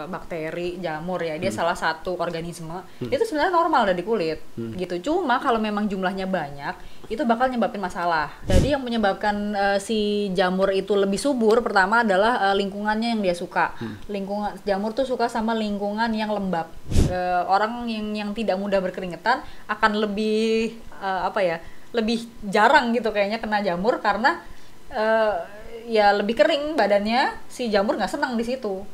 bakteri, jamur ya, dia salah satu organisme. Itu sebenarnya normal dari kulit gitu. Cuma kalau memang jumlahnya banyak, itu bakal nyebabin masalah. Jadi yang menyebabkan si jamur itu lebih subur pertama adalah lingkungannya yang dia suka. Lingkungan jamur tuh suka sama lingkungan yang lembab. Orang yang tidak mudah berkeringetan akan lebih lebih jarang gitu kayaknya kena jamur karena ya lebih kering badannya, si jamur nggak senang di situ.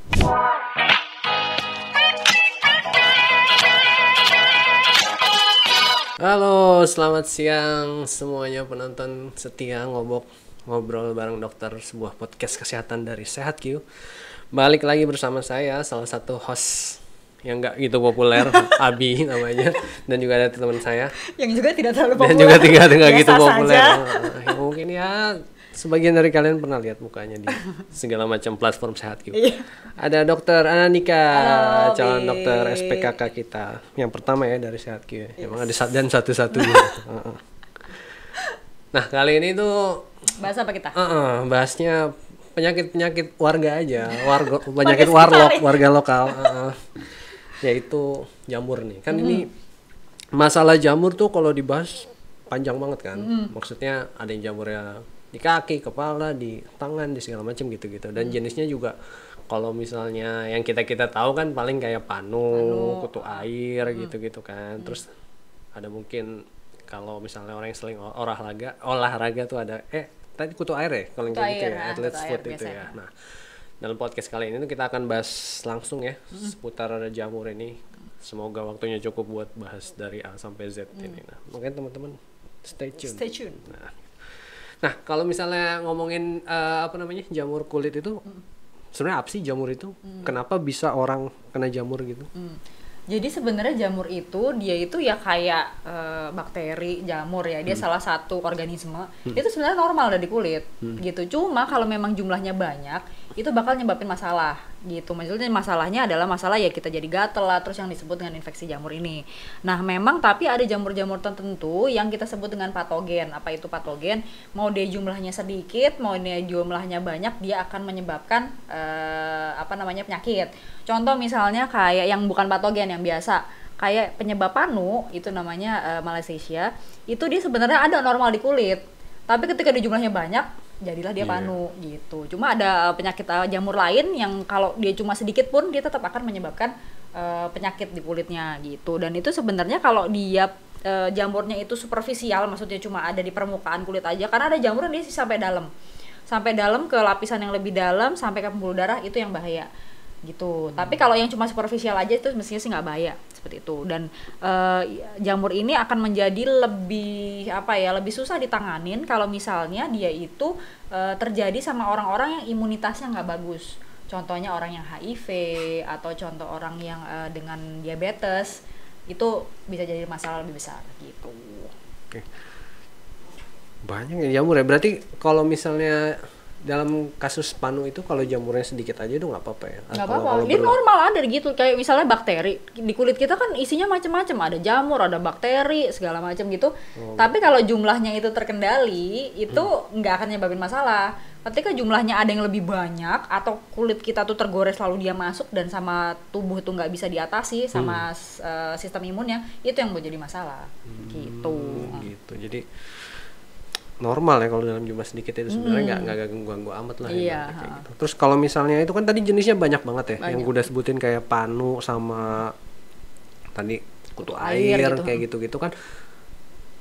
Halo, selamat siang semuanya penonton setia ngobrol bareng dokter, sebuah podcast kesehatan dari Sehat Q. Balik lagi bersama saya, salah satu host yang nggak gitu populer, Abi namanya, dan juga ada teman saya yang juga tidak terlalu populer, dan juga tidak gitu saja. populer. Mungkin ya sebagian dari kalian pernah lihat mukanya di segala macam platform Sehat Q. Ada Dokter Ananika, calon dokter SPKK kita yang pertama ya dari Sehat Q. Emang ada dan satu-satunya. Nah, kali ini tuh bahas apa kita? Bahasnya penyakit warga aja, penyakit warga lokal, yaitu jamur nih. Kan ini masalah jamur tuh kalau dibahas panjang banget kan. Maksudnya ada yang jamurnya di kaki, kepala, di tangan, di segala macam gitu-gitu. Dan jenisnya juga kalau misalnya yang kita tahu kan paling kayak panu, kutu air gitu-gitu kan. Terus ada mungkin kalau misalnya orang yang sering olahraga tuh ada tadi kutu air ya kalau kayak gitu ya, athlete's foot itu ya. Nah, dalam podcast kali ini tuh kita akan bahas langsung ya seputar jamur ini. Semoga waktunya cukup buat bahas dari A sampai Z ini. Nah, mungkin teman-teman stay tune. Nah, kalau misalnya ngomongin jamur kulit itu, sebenarnya apa sih jamur itu? Kenapa bisa orang kena jamur gitu? Jadi sebenarnya jamur itu dia itu ya kayak bakteri, jamur ya, dia salah satu organisme. Itu sebenarnya normal dari kulit gitu. Cuma kalau memang jumlahnya banyak, itu bakal nyebabin masalah gitu. Maksudnya masalahnya adalah masalah ya kita jadi gatel lah, terus yang disebut dengan infeksi jamur ini. Nah, memang tapi ada jamur-jamur tertentu yang kita sebut dengan patogen. Apa itu patogen? Mau dia jumlahnya sedikit, mau dia jumlahnya banyak, dia akan menyebabkan penyakit. Contoh misalnya kayak yang bukan patogen, yang biasa kayak penyebab panu, itu namanya Malassezia. Itu dia sebenarnya ada normal di kulit, tapi ketika dia jumlahnya banyak, jadilah dia panu gitu. Cuma ada penyakit jamur lain yang kalau dia cuma sedikit pun dia tetap akan menyebabkan penyakit di kulitnya gitu. Dan itu sebenarnya kalau dia jamurnya itu superficial, maksudnya cuma ada di permukaan kulit aja, karena ada jamur yang dia sampai dalam ke lapisan yang lebih dalam, sampai ke pembuluh darah, itu yang bahaya gitu. Tapi kalau yang cuma superficial aja itu mestinya sih nggak bahaya seperti itu. Dan jamur ini akan menjadi lebih lebih susah ditanganin kalau misalnya dia itu terjadi sama orang-orang yang imunitasnya nggak bagus. Contohnya orang yang HIV atau contoh orang yang dengan diabetes, itu bisa jadi masalah lebih besar gitu. Oke. Banyak ya jamur ya. Berarti kalau misalnya dalam kasus panu itu kalau jamurnya sedikit aja itu nggak apa-apa ya? Nggak apa-apa, dia normal ada gitu. Kayak misalnya bakteri, di kulit kita kan isinya macam-macam, ada jamur, ada bakteri, segala macam gitu. Tapi kalau jumlahnya itu terkendali, itu nggak akan nyebabin masalah. Ketika jumlahnya ada yang lebih banyak, atau kulit kita tuh tergores lalu dia masuk dan sama tubuh itu nggak bisa diatasi sama sistem imunnya, itu yang menjadi masalah gitu. Jadi normal ya kalau dalam jumlah sedikit itu sebenarnya nggak ganggu amat lah ya, kayak gitu. Terus kalau misalnya itu kan tadi jenisnya banyak banget ya, yang gue udah sebutin kayak panu sama tadi kutu air gitu, kayak gitu kan.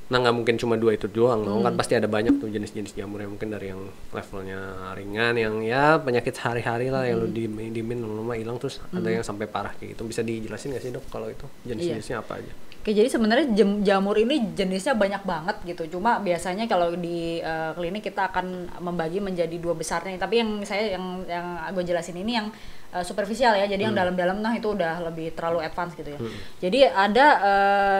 Nah, nggak mungkin cuma dua itu doang dong, kan pasti ada banyak tuh jenis-jenis jamur yang mungkin dari yang levelnya ringan, yang ya penyakit sehari-hari lah yang lu diemin lama-lama hilang, terus ada yang sampai parah kayak gitu. Bisa dijelasin nggak sih dok kalau itu jenis-jenisnya apa aja? Oke, jadi sebenarnya jamur ini jenisnya banyak banget gitu. Cuma biasanya kalau di klinik kita akan membagi menjadi dua besarnya. Tapi yang gue jelasin ini yang superficial ya. Jadi yang dalam-dalam itu udah lebih terlalu advance gitu ya. Jadi ada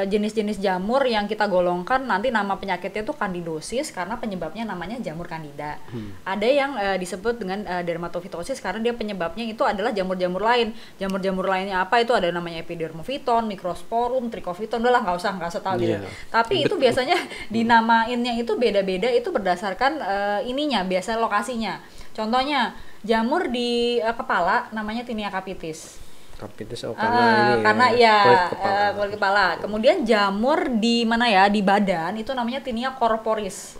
jenis-jenis jamur yang kita golongkan, nanti nama penyakitnya itu kandidosis karena penyebabnya namanya jamur kandida. Ada yang disebut dengan dermatofitosis karena dia penyebabnya itu adalah jamur-jamur lain. Jamur-jamur lainnya apa? Itu ada namanya epidermophyton, microsporum, trichofiton. Udah lah, nggak usah tahu gitu. Tapi itu biasanya dinamainnya itu beda-beda, itu berdasarkan biasa lokasinya. Contohnya jamur di kepala namanya tinea capitis. Karpitis karena ini karena kulit kepala. kulit kepala. Kemudian jamur di mana ya, di badan itu namanya Tinea corporis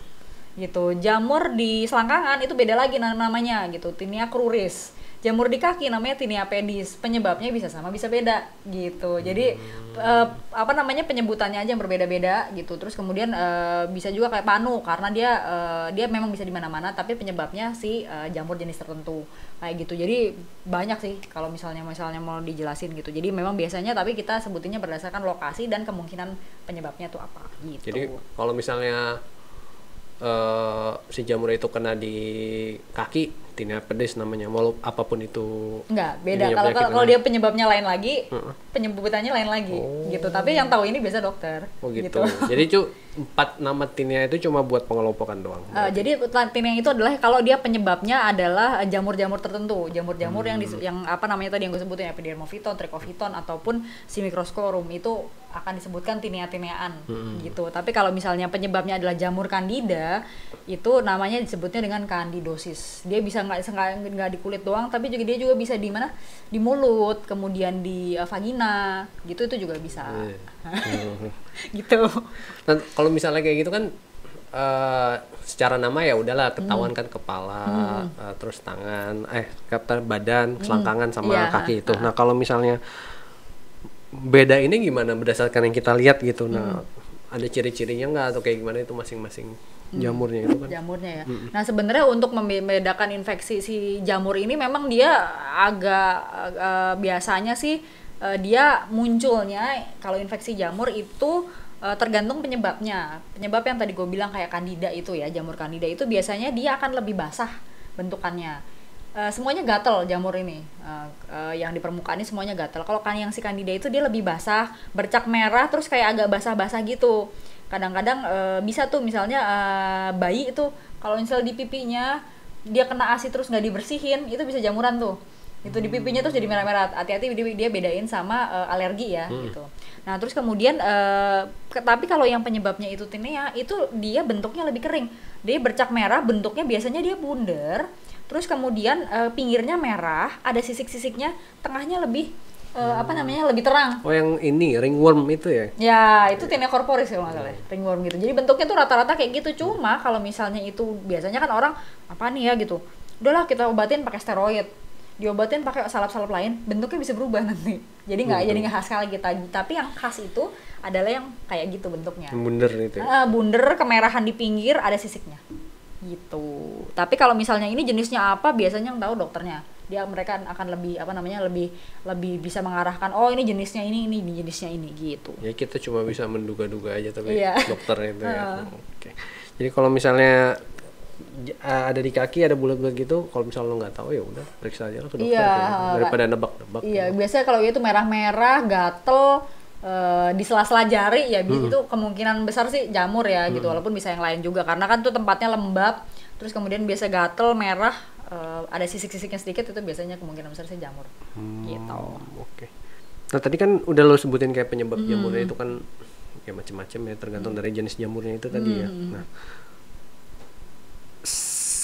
gitu. Jamur di selangkangan itu beda lagi namanya gitu, Tinea cruris. Jamur di kaki namanya Tinea pedis. Penyebabnya bisa sama bisa beda gitu. Jadi penyebutannya aja yang berbeda-beda gitu. Terus kemudian bisa juga kayak panu karena dia memang bisa di mana-mana tapi penyebabnya si jamur jenis tertentu kayak gitu. Jadi banyak sih kalau misalnya mau dijelasin gitu. Jadi memang biasanya tapi kita sebutinnya berdasarkan lokasi dan kemungkinan penyebabnya tuh apa gitu. Jadi kalau misalnya si jamur itu kena di kaki, Tinea pedis namanya, mau apapun itu. Enggak, beda. Kalau dia penyebabnya lain lagi, penyebutannya lain lagi gitu. Tapi yang tahu ini biasa dokter. Oh gitu. Jadi 4 nama Tinea itu cuma buat pengelompokan doang. Jadi Tinea itu adalah kalau dia penyebabnya adalah jamur-jamur tertentu, jamur-jamur yang apa namanya tadi yang gue sebutin, Epidermophyton, Trichophyton ataupun si Microscorum itu akan disebutkan Tinea-tineaan gitu. Tapi kalau misalnya penyebabnya adalah jamur Candida, itu namanya disebutnya dengan candidosis. Dia bisa nggak di kulit doang, tapi dia juga bisa di mana? Di mulut, kemudian di vagina, gitu itu juga bisa. Gitu. Nah, kalau misalnya kayak gitu kan secara nama ya udahlah ketahuan kan kepala, terus tangan, kata badan, selangkangan sama kaki itu. Nah, kalau misalnya beda ini gimana berdasarkan yang kita lihat gitu. Nah, ada ciri-cirinya nggak atau kayak gimana itu masing-masing jamurnya itu kan? Jamurnya ya. Nah, sebenarnya untuk membedakan infeksi si jamur ini memang dia agak biasanya sih dia munculnya kalau infeksi jamur itu tergantung penyebabnya. Penyebab yang tadi gue bilang kayak Candida itu ya, jamur Candida itu biasanya dia akan lebih basah bentukannya. Semuanya gatel jamur ini, yang di permukaan ini semuanya gatel. Kalau kan yang si Candida itu dia lebih basah, bercak merah, terus kayak agak basah-basah gitu. Kadang-kadang bisa tuh misalnya bayi itu kalau misalnya di pipinya dia kena ASI terus nggak dibersihin, itu bisa jamuran tuh. Itu di pipinya terus jadi merah-merah. Hati-hati dia bedain sama alergi ya gitu. Nah terus kemudian tapi kalau yang penyebabnya itu Tinea itu dia bentuknya lebih kering. Dia bercak merah, bentuknya biasanya dia bundar. Terus kemudian pinggirnya merah, ada sisik-sisiknya, tengahnya lebih lebih terang. Oh yang ini ringworm itu ya? Ya itu Tinea corporis kalau nggak salah, ringworm gitu. Jadi bentuknya tuh rata-rata kayak gitu. Cuma kalau misalnya itu biasanya kan orang apa nih ya gitu, udahlah kita obatin pakai steroid, diobatin pakai salep-salep lain, bentuknya bisa berubah nanti. Jadi nggak khas lagi tadi. Tapi yang khas itu adalah yang kayak gitu bentuknya. Bunder itu. Ya? Bunder, kemerahan di pinggir, ada sisiknya. Gitu. Tapi kalau misalnya ini jenisnya apa, biasanya yang tahu dokternya. Mereka akan lebih bisa mengarahkan, oh ini jenisnya ini jenisnya ini gitu. Ya kita cuma bisa menduga-duga aja tapi dokternya itu ya. Oke. Jadi kalau misalnya ada di kaki ada bulat-bulat gitu, kalau misalnya lo nggak tahu ya udah periksa aja lah ke dokter daripada nebak-nebak. Iya, biasanya kalau itu merah-merah, gatel di sela-sela jari ya itu kemungkinan besar sih jamur ya gitu, walaupun bisa yang lain juga karena kan tuh tempatnya lembab, terus kemudian biasa gatel merah, ada sisik-sisiknya sedikit, itu biasanya kemungkinan besar sih jamur gitu. Oke. Nah tadi kan udah lo sebutin kayak penyebab jamurnya itu kan ya macam-macam ya tergantung dari jenis jamurnya itu tadi ya. Nah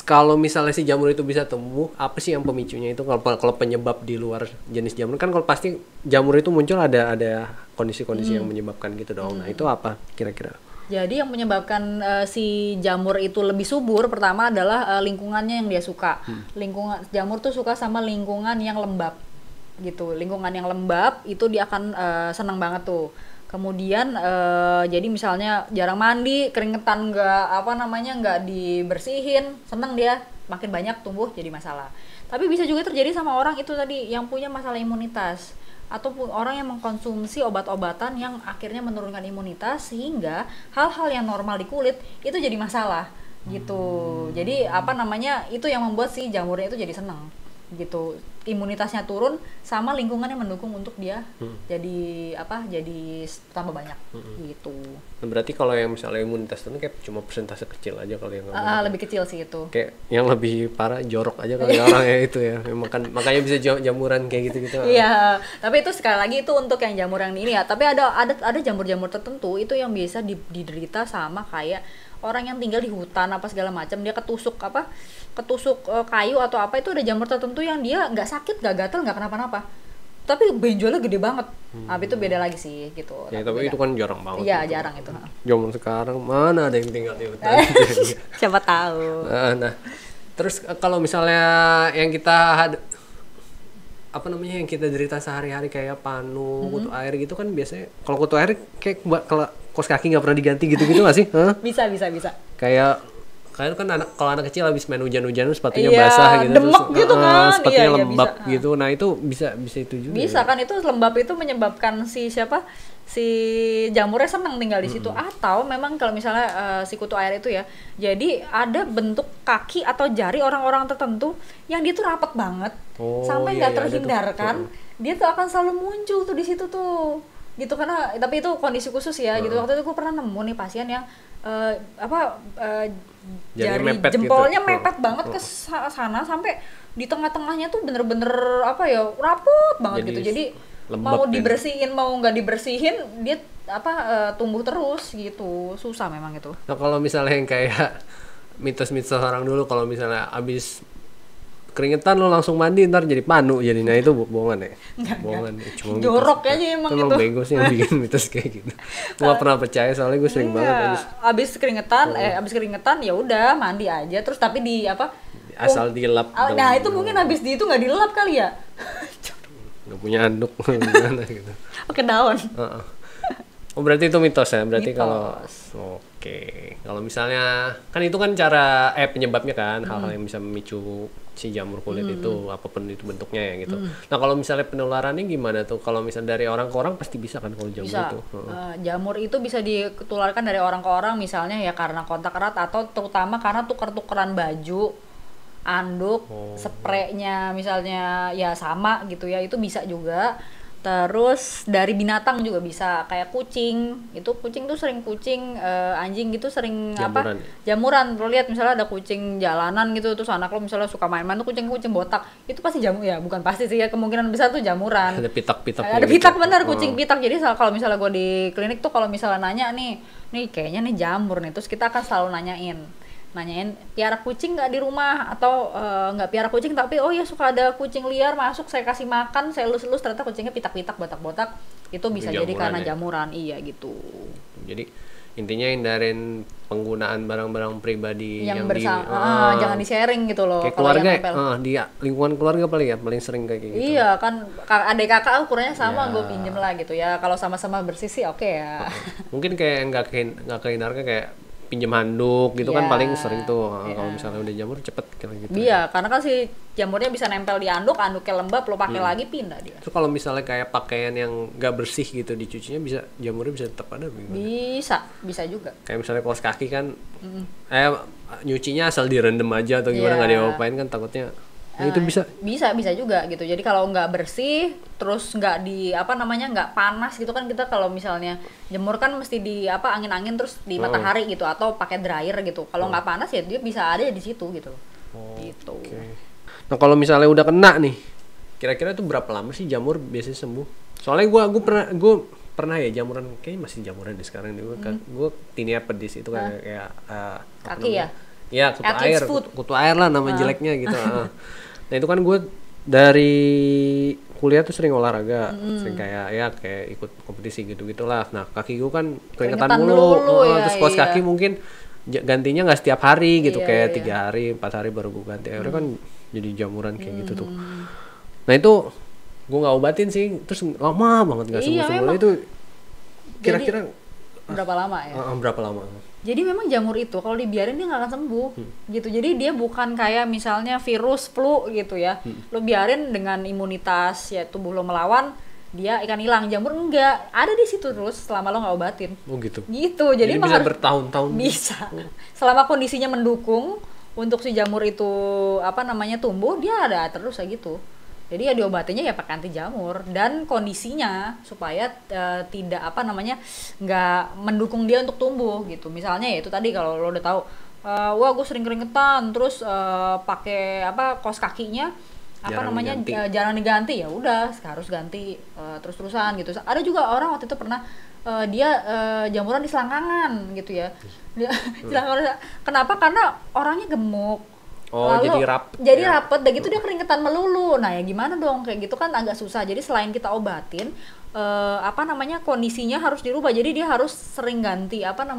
kalau misalnya si jamur itu bisa tumbuh, apa sih yang pemicunya itu? Kalau penyebab di luar jenis jamur kan kalau pasti jamur itu muncul ada kondisi-kondisi yang menyebabkan gitu dong. Nah itu apa kira-kira? Jadi yang menyebabkan si jamur itu lebih subur pertama adalah lingkungannya yang dia suka. Lingkungan jamur tuh suka sama lingkungan yang lembab gitu. Lingkungan yang lembab itu dia akan senang banget tuh. Kemudian jadi misalnya jarang mandi, keringetan nggak dibersihin, seneng dia, makin banyak tumbuh jadi masalah. Tapi bisa juga terjadi sama orang itu tadi yang punya masalah imunitas ataupun orang yang mengkonsumsi obat-obatan yang akhirnya menurunkan imunitas sehingga hal-hal yang normal di kulit itu jadi masalah gitu. Jadi itu yang membuat si jamurnya itu jadi seneng gitu, imunitasnya turun sama lingkungan yang mendukung untuk dia jadi tambah banyak gitu. Nah, berarti kalau yang misalnya imunitas itu kayak cuma persentase kecil aja kalau yang lebih kecil sih itu. Kayak yang lebih parah jorok aja kalau orang ya itu ya. Makanya bisa jamuran kayak gitu-gitu. Iya, tapi itu sekali lagi itu untuk yang jamur yang ini ya. Tapi ada jamur-jamur tertentu itu yang bisa diderita sama kayak orang yang tinggal di hutan apa segala macam, dia ketusuk kayu atau apa, itu ada jamur tertentu yang dia nggak sakit, nggak gatel, nggak kenapa-napa. tapi benjolnya gede banget. Tapi itu beda lagi sih gitu. Ya tapi beda. itu kan jarang banget. Iya gitu. jarang itu. Zaman sekarang mana ada yang tinggal di hutan. Siapa tahu. Nah, terus kalau misalnya yang kita apa namanya yang kita derita sehari-hari kayak panu, kutu air gitu kan biasanya kalau kutu air kayak kalau kos kaki nggak pernah diganti gitu-gitu nggak sih? Hah? Bisa. Kayak kan kalau anak kecil habis main hujan-hujan sepatunya Iya, basah gitu demek gitu kan. sepatunya Iya, lembab bisa. gitu. Nah, itu bisa itu juga. Bisa kan itu lembab itu menyebabkan si jamurnya senang tinggal di situ. Atau memang kalau misalnya si kutu air itu ya, jadi ada bentuk kaki atau jari orang-orang tertentu yang dia tuh rapat banget sampai nggak terhindarkan. Dia tuh akan selalu muncul tuh di situ tuh gitu, karena tapi itu kondisi khusus ya gitu. Waktu itu gue pernah nemu nih pasien yang jari mepet jempolnya gitu. mepet banget ke sana sampai di tengah-tengahnya tuh bener-bener rapot banget Jadi gitu. Jadi lembab mau kan. dibersihin mau nggak dibersihin dia tumbuh terus gitu, susah memang itu. Nah, kalau misalnya yang kayak mitos-mitos orang dulu kalau misalnya abis keringetan lo langsung mandi ntar jadi panu jadinya, itu bohongan ya? Bohongan ya, cuma Jorok mitos. aja emang Itu itu. bego sih yang bikin mitos kayak gitu. Gue gak pernah percaya soalnya gue sering banget abis keringetan ya udah mandi aja terus, tapi di asal dilap. nah itu mungkin abis di itu nggak dilap kali ya. Nggak punya anduk gimana gitu. Pakai daun. Oh berarti itu mitos ya? Berarti Mitos. kalau misalnya kan itu kan cara penyebabnya kan hal-hal yang bisa memicu si jamur kulit itu apapun itu bentuknya ya gitu. Nah kalau misalnya penularannya gimana tuh? Kalau misalnya dari orang ke orang pasti bisa kan kalau jamur Bisa. itu? Jamur itu bisa ditularkan dari orang ke orang, misalnya ya karena kontak erat atau terutama karena tuker-tukeran baju, anduk, spraynya misalnya ya sama gitu ya, itu bisa juga. Terus dari binatang juga bisa, kayak kucing tuh sering anjing gitu sering Jamuran. jamuran. Lo lihat misalnya ada kucing jalanan gitu, terus anak lo misalnya suka main-main tuh kucing botak, itu pasti jamur ya, bukan pasti sih ya, kemungkinan besar tuh jamuran. Ada pitak-pitak. Ada pitak bener, kucing pitak. Jadi kalau misalnya gue di klinik tuh kalau misalnya nanya nih kayaknya nih jamur nih, terus kita akan selalu nanyain piara kucing nggak di rumah, atau nggak piara kucing tapi oh ya suka ada kucing liar masuk, saya kasih makan, saya elus-elus ternyata kucingnya pitak-pitak botak-botak, itu bisa jadi karena jamuran. Iya gitu. Jadi intinya hindarin penggunaan barang-barang pribadi yang jangan di-sharing gitu loh. Kayak Kalau keluarga yang nempel. di lingkungan keluarga paling sering kayak gitu. Iya kan, adik kakak ukurannya sama, gue pinjem lah gitu ya. Kalau sama-sama bersih sih oke ya. Mungkin kayak nggak kehindarkan kayak pinjam handuk gitu kan Iya. paling sering tuh. Kalau misalnya udah jamur cepet kayak gitu. Iya, karena kan si jamurnya bisa nempel di anduknya lembab, lo pakai lagi pindah dia. Terus kalau misalnya kayak pakaian yang nggak bersih gitu dicucinya jamurnya bisa tetap ada gimana? Bisa juga. Kayak misalnya kaos kaki kan nyucinya asal direndam aja atau gimana, nggak diapain kan takutnya. Nah, itu bisa juga gitu. Jadi kalau nggak bersih, terus nggak nggak panas gitu kan, kita kalau misalnya jemur kan mesti di angin-angin terus di matahari gitu, atau pakai dryer gitu. Kalau nggak panas ya dia bisa ada di situ gitu. Gitu. Okay. Nah kalau misalnya udah kena nih, kira-kira tuh berapa lama sih jamur biasanya sembuh? Soalnya gue pernah ya jamuran, kayaknya masih jamuran di sekarang nih gue tinea pedis itu kayak kaki ya? Ya kutu air lah nama jeleknya gitu. Nah itu kan gue dari kuliah tuh sering olahraga, sering kayak ikut kompetisi gitu-gitulah. Nah kaki gue kan keringetan mulu, terus kaos kaki mungkin gantinya nggak setiap hari gitu, kayak 3 hari 4 hari baru gue ganti. Akhirnya kan jadi jamuran kayak gitu tuh. Nah itu gue nggak obatin sih, terus lama banget nggak sembuh-sembuh. Itu kira-kira berapa lama ya? Berapa lama? Jadi memang jamur itu kalau dibiarin dia nggak akan sembuh gitu. Jadi dia bukan kayak misalnya virus flu gitu ya. Lo biarin dengan imunitas ya tubuh lo melawan, dia akan hilang. Jamur enggak, ada di situ terus selama lo nggak obatin. Oh gitu. Gitu. Jadi bisa bertahun-tahun. Bisa. Selama kondisinya mendukung untuk si jamur itu tumbuh, dia ada terus kayak gitu. Jadi ya diobatinya ya pakai anti jamur dan kondisinya supaya tidak nggak mendukung dia untuk tumbuh gitu. Misalnya ya itu tadi kalau lo udah tahu, wah gue sering keringetan terus pakai kaos kakinya jarang diganti, ya udah harus ganti terus-terusan gitu. Ada juga orang waktu itu pernah dia jamuran di selangkangan gitu ya. Kenapa? Karena orangnya gemuk. Oh, Lalu jadi rapet. jadi ya. rapet, dan gitu dia keringetan melulu. Nah ya gimana dong, kayak gitu kan agak susah. Jadi selain kita obatin, kondisinya harus dirubah. Jadi dia harus sering ganti Celana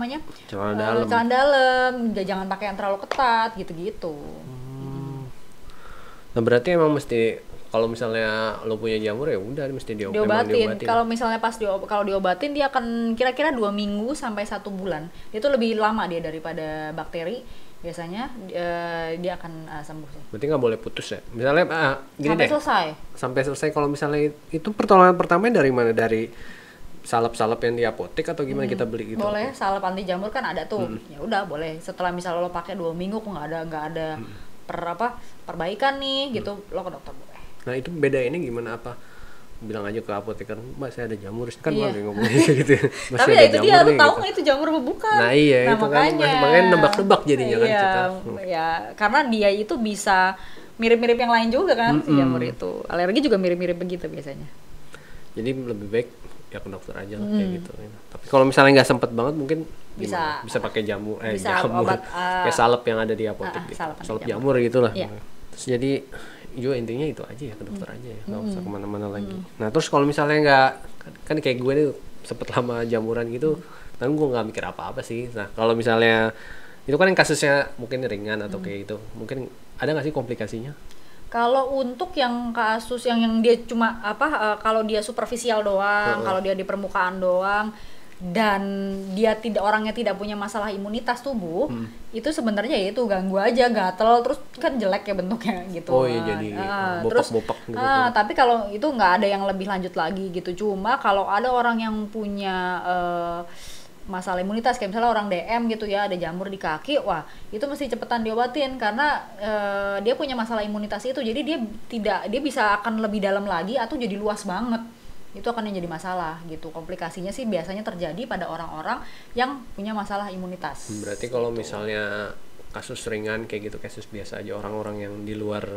dalam. celana dalam, jangan pakai yang terlalu ketat gitu-gitu. Nah, berarti emang mesti kalau misalnya lo punya jamur ya udah mesti emang Diobatin. Kalau misalnya kalau diobatin dia akan kira-kira 2 minggu sampai 1 bulan. Itu lebih lama dia daripada bakteri. Biasanya dia akan sembuh sih. Berarti nggak boleh putus ya. Misalnya gini Sampai deh. selesai. Sampai selesai. Kalau misalnya itu pertolongan pertamanya dari mana? Dari salep-salep yang di apotek atau gimana kita beli gitu? Boleh, salep anti jamur kan ada tuh. Ya udah boleh. Setelah misalnya lo pakai 2 minggu kok nggak ada perbaikan nih gitu, lo ke dokter boleh. Nah itu beda ini gimana apa? Bilang aja ke apoteker, Mbak saya ada jamur, kan Iya. malu ngomongnya gitu. Mas, Tapi saya ya ada itu dia, jamur lo nih, tahu gitu. nggak itu jamur apa bukan? Nah iya Nah, itu kan makanya nebak-nebak jadinya kan Iya, kita. ya karena dia itu bisa mirip-mirip yang lain juga kan si jamur itu. Alergi juga mirip-mirip begitu biasanya. Jadi lebih baik ya ke dokter aja lah kayak gitu. Tapi kalau misalnya nggak sempet banget mungkin Bisa. bisa pakai jamur, Bisa jamur, obat, kayak salep yang ada di apotek gitu. salep anti Salep jamur. jamur gitu lah. Iya. Terus jadi juga intinya itu aja ya, ke dokter aja ya, nggak usah kemana-mana lagi. Nah terus kalau misalnya nggak, kan kayak gue nih sempet lama jamuran gitu, tapi gue nggak mikir apa-apa sih. Nah kalau misalnya itu kan yang kasusnya mungkin ringan atau kayak gitu, mungkin ada nggak sih komplikasinya? Kalau untuk yang kasus yang dia cuma kalau dia superficial doang, kalau dia di permukaan doang dan dia orangnya tidak punya masalah imunitas tubuh, itu sebenarnya ya itu ganggu aja, gatel, terus kan jelek ya bentuknya gitu. Oh iya, jadi bopak-bopak gitu. Tapi kalau itu nggak ada yang lebih lanjut lagi gitu. Cuma kalau ada orang yang punya masalah imunitas, kayak misalnya orang DM gitu ya, ada jamur di kaki, wah itu mesti cepetan diobatin karena dia punya masalah imunitas itu, jadi dia bisa akan lebih dalam lagi atau jadi luas banget, itu akan yang jadi masalah gitu. Komplikasinya sih biasanya terjadi pada orang-orang yang punya masalah imunitas. Berarti kalau misalnya kasus ringan kayak gitu, kasus biasa aja, orang-orang yang di luar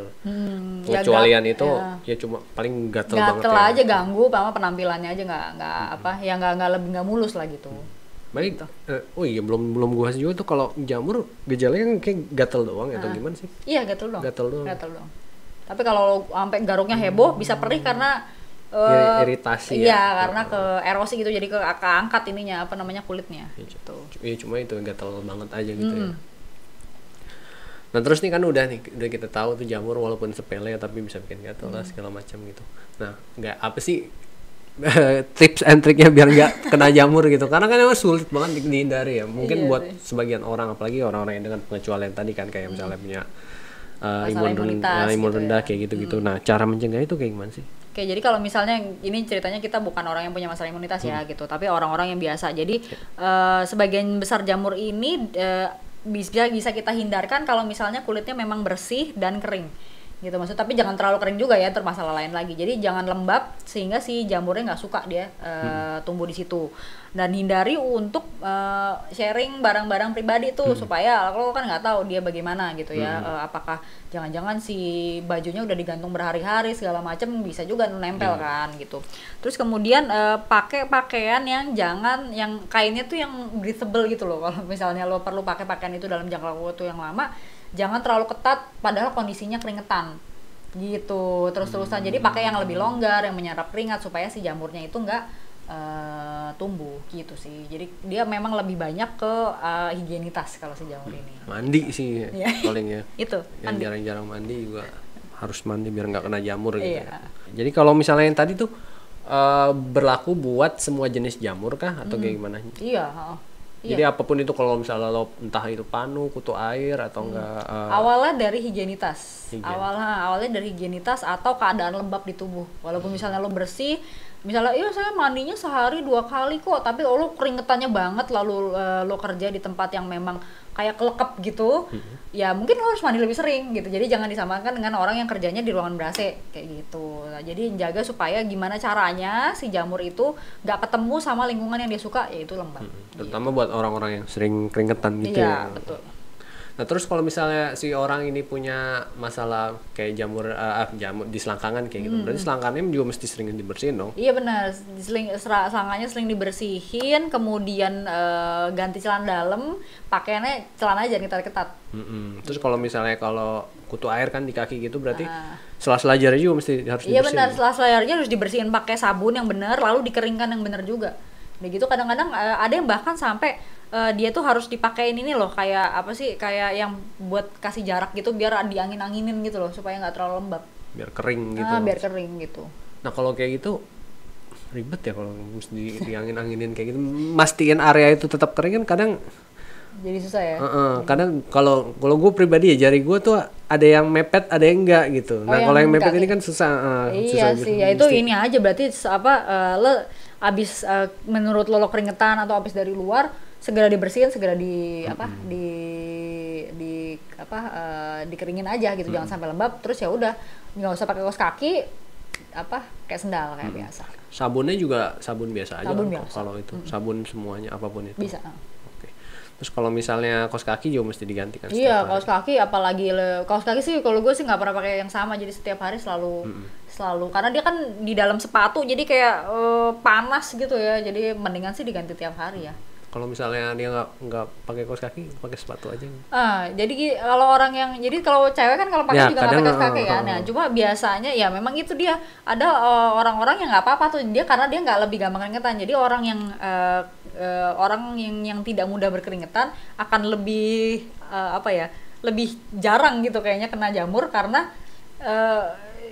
pengecualian itu ya cuma paling gatel banget ya. Aja, ganggu sama penampilannya aja, nggak mulus lah gitu. Baik. Oh iya, belum gua bahas juga tuh kalau jamur gejalanya kan kayak gatel doang atau gimana sih? Iya, gatel doang. Gatel doang. Tapi kalau sampai garuknya heboh, bisa perih karena iritasi iya, ya. karena ke erosi gitu, jadi keangkat ininya kulitnya. Gitu. Iya, cuma itu gatel banget aja gitu ya. Nah terus nih kan udah kita tahu tuh jamur walaupun sepele tapi bisa bikin gatel lah segala macam gitu. Nah nggak apa sih tips and triknya biar nggak kena jamur gitu, karena kan emang sulit banget dihindari ya. Mungkin buat sebagian orang, apalagi orang-orang yang dengan pengecualian tadi kan, kayak misalnya punya imun rendah kayak gitu-gitu. Nah cara mencegah itu kayak gimana sih? Oke, jadi kalau misalnya ini ceritanya kita bukan orang yang punya masalah imunitas ya gitu, tapi orang-orang yang biasa. Jadi sebagian besar jamur ini bisa kita hindarkan kalau misalnya kulitnya memang bersih dan kering gitu, maksud, tapi jangan terlalu kering juga ya, masalah lain lagi. Jadi jangan lembab sehingga si jamurnya nggak suka dia tumbuh di situ. Dan hindari untuk sharing barang-barang pribadi tuh, supaya lo kan nggak tahu dia bagaimana gitu ya. Apakah jangan-jangan si bajunya udah digantung berhari-hari segala macam, bisa juga nempel kan gitu. Terus kemudian pakai pakaian yang yang kainnya tuh yang breathable gitu loh. Kalau misalnya lo perlu pakai pakaian itu dalam jangka waktu yang lama, jangan terlalu ketat padahal kondisinya keringetan gitu terus-terusan. Jadi pakai yang lebih longgar, yang menyerap keringat, supaya si jamurnya itu nggak tumbuh gitu sih. Jadi dia memang lebih banyak ke higienitas kalau si jamur ini. Mandi sih paling ya. Itu yang jarang-jarang mandi juga harus mandi biar nggak kena jamur gitu ya. Jadi kalau misalnya yang tadi tuh berlaku buat semua jenis jamur kah atau kayak gimana? Iya. Jadi apapun itu, kalau misalnya lo entah itu panu, kutu air atau enggak awalnya dari higienitas. Awalnya dari higienitas atau keadaan lembab di tubuh. Walaupun misalnya lo bersih, misalnya iya saya mandinya sehari 2 kali kok, tapi lo keringetannya banget, lalu lo kerja di tempat yang memang kayak kelekep gitu, ya mungkin lo harus mandi lebih sering gitu. Jadi jangan disamakan dengan orang yang kerjanya di ruangan ber-AC kayak gitu. Nah, jadi jaga supaya gimana caranya si jamur itu nggak ketemu sama lingkungan yang dia suka, yaitu lembab. Terutama buat orang-orang yang sering keringetan gitu ya. Iya, betul. Nah terus kalau misalnya si orang ini punya masalah kayak jamur di selangkangan kayak gitu, berarti selangkangannya juga mesti sering dibersihin dong? Iya benar, selangkangannya sering dibersihin, kemudian ganti celana dalam, pakaiannya celana aja ketat-ketat. Terus kalau misalnya kalau kutu air kan di kaki gitu, berarti sela-sela jari juga mesti harus dibersihin. Iya benar, sela-sela jarinya harus dibersihin pakai sabun yang benar, lalu dikeringkan yang benar juga. Udah gitu kadang-kadang ada yang bahkan sampai dia tuh harus dipakein ini loh, kayak apa sih, kayak yang buat kasih jarak gitu biar diangin-anginin gitu loh supaya nggak terlalu lembab. Biar kering gitu. Biar kering gitu. Nah kalau kayak gitu ribet ya kalau mesti diangin-anginin kayak gitu. Mastiin area itu tetap kering kan kadang jadi susah ya. Kadang kalau gue pribadi ya jari gue tuh ada yang mepet ada yang enggak gitu. Nah kalau yang mepet ini kan susah. Iya susah sih, ya itu ini aja berarti lo abis menurut lo keringetan atau abis dari luar segera dibersihin, segera dikeringin aja gitu, jangan sampai lembab. Terus ya udah nggak usah pakai kaos kaki, kayak sendal kayak biasa. Sabunnya juga sabun biasa aja sabun kan, biasa. kalau itu sabun semuanya apapun itu bisa. Oke. Terus kalau misalnya kaos kaki juga mesti diganti kan? Iya, kaos kaki apalagi kaos kaki sih kalau gue sih nggak pernah pakai yang sama, jadi setiap hari selalu karena dia kan di dalam sepatu jadi kayak panas gitu ya, jadi mendingan sih diganti tiap hari ya. Kalau misalnya dia nggak pakai kaos kaki, pakai sepatu aja. Jadi kalau kalau cewek kan kalau pakai ya, juga nggak pakai kaos kaki kan. Nah, cuma biasanya ya memang itu dia ada orang-orang yang nggak apa-apa tuh dia karena dia nggak lebih gampang keringetan. Jadi orang yang tidak mudah berkeringetan akan lebih lebih jarang gitu kayaknya kena jamur karena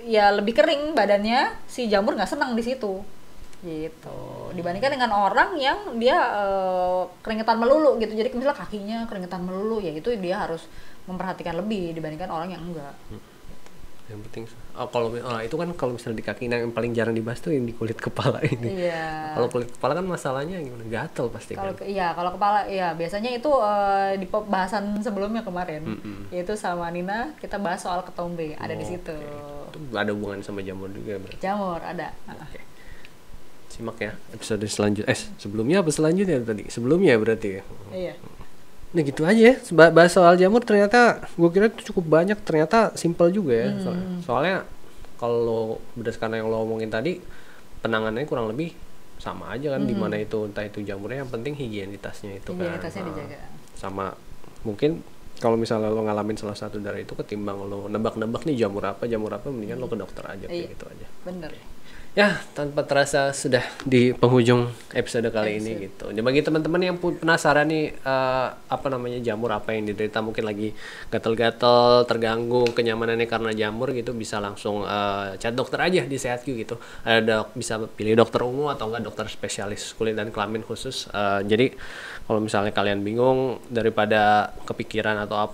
ya lebih kering badannya, si jamur nggak senang di situ. Gitu dibandingkan dengan orang yang dia keringetan melulu gitu, jadi misalnya kakinya keringetan melulu ya itu dia harus memperhatikan lebih dibandingkan orang yang enggak. Yang penting itu kan kalau misalnya di kaki yang paling jarang dibahas tuh yang di kulit kepala ini. Iya. Kalau kulit kepala kan masalahnya gimana, gatel pasti kan. Kalau kepala ya biasanya itu di bahasan sebelumnya kemarin yaitu sama Nina kita bahas soal ketombe, ada di situ. Itu ada hubungan sama jamur juga berarti. Jamur ada. Okay. Simak ya episode selanjutnya. Sebelumnya apa selanjutnya tadi? Sebelumnya berarti ya. Iya. Nah gitu aja ya. Bahas soal jamur ternyata gue kira itu cukup banyak, ternyata simpel juga ya. Soalnya kalau berdasarkan yang lo omongin tadi, penanganannya kurang lebih sama aja kan, dimana itu entah itu jamurnya, yang penting higienitasnya itu kan. Higienitasnya dijaga. Sama mungkin kalau misalnya lo ngalamin salah satu dari itu, ketimbang lo nebak-nebak nih jamur apa mendingan lo ke dokter aja kayak gitu aja. Bener. Ya, tanpa terasa sudah di penghujung episode kali ini gitu. Jadi bagi teman-teman yang penasaran nih jamur apa yang diderita, mungkin lagi gatal-gatal, terganggu kenyamanannya karena jamur gitu, bisa langsung chat dokter aja di Sehatq gitu. Bisa pilih dokter umum atau enggak dokter spesialis kulit dan kelamin khusus. Jadi kalau misalnya kalian bingung daripada kepikiran atau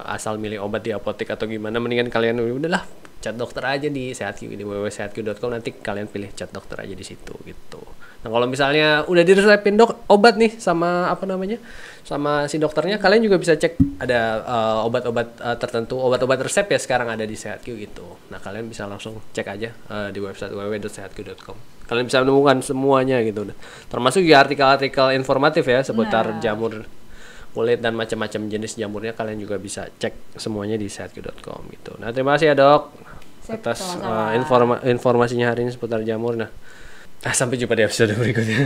asal milih obat di apotek atau gimana, mendingan kalian udahlah chat dokter aja di Sehatq, di www.sehatq.com, nanti kalian pilih chat dokter aja di situ gitu. Nah kalau misalnya udah diresepin obat nih sama sama si dokternya, kalian juga bisa cek ada obat-obat tertentu, obat-obat resep ya sekarang ada di Sehatq gitu. Nah kalian bisa langsung cek aja di website www.sehatq.com. Kalian bisa menemukan semuanya gitu, termasuk ya artikel-artikel informatif ya seputar jamur kulit dan macam-macam jenis jamurnya, kalian juga bisa cek semuanya di sehatq.com gitu. Nah terima kasih ya dok atas informasinya hari ini seputar jamur. Nah sampai jumpa di episode berikutnya.